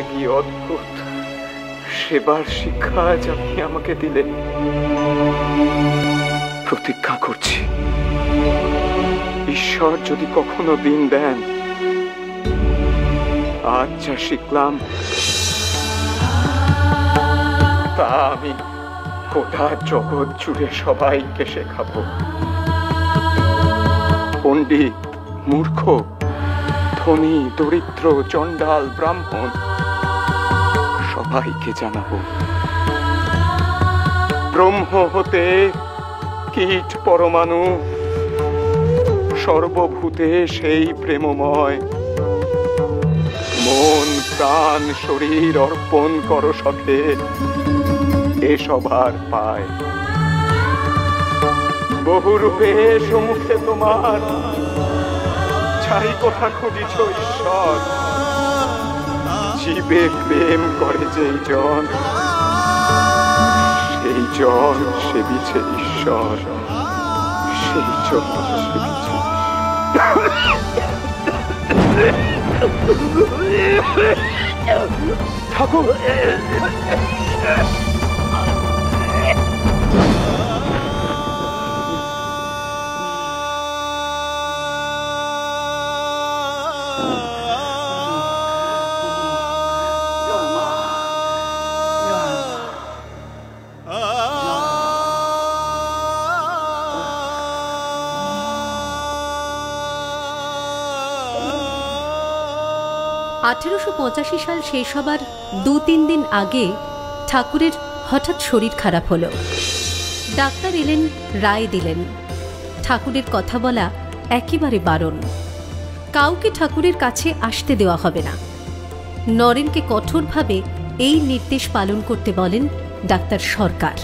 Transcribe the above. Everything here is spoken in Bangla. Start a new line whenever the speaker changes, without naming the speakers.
কি অদ্ভুত সেবার শিক্ষা আজ আপনি আমাকে দিলেন। প্রতিজ্ঞা করছি, ঈশ্বর যদি কখনো দিন দেন, আজ যা শিখলাম তা আমি গোটা জগৎ জুড়ে সবাইকে শেখাবো। পণ্ডিত, মূর্খ, ধনী, দরিদ্র, চণ্ডাল, ব্রাহ্মণ সবাইকে জানাবো। ব্রহ্ম হতে কীট পরমাণু, সর্বভূতে সেই প্রেমময়। মন, প্রাণ, শরীর অর্পণ করো সখে, এ সবার পায়। বহুরূপে সমুখে তোমার, ছাই কথা খুঁজিছ ঈশ্বর। জীবে প্রেম করে যেই জন, সেই জন সেবিছে ঈশ্বর, সেই জন সেবিছে ঠাকুর।
1885 সাল শেষ হবার 2-3 দিন আগে ঠাকুরের হঠাৎ শরীর খারাপ হলো। ডাক্তার এলেন, রায় দিলেন ঠাকুরের কথা বলা একেবারে বারণ, কাউকে ঠাকুরের কাছে আসতে দেওয়া হবে না। নরেনকে কঠোরভাবে এই নির্দেশ পালন করতে বলেন ডাক্তার সরকার।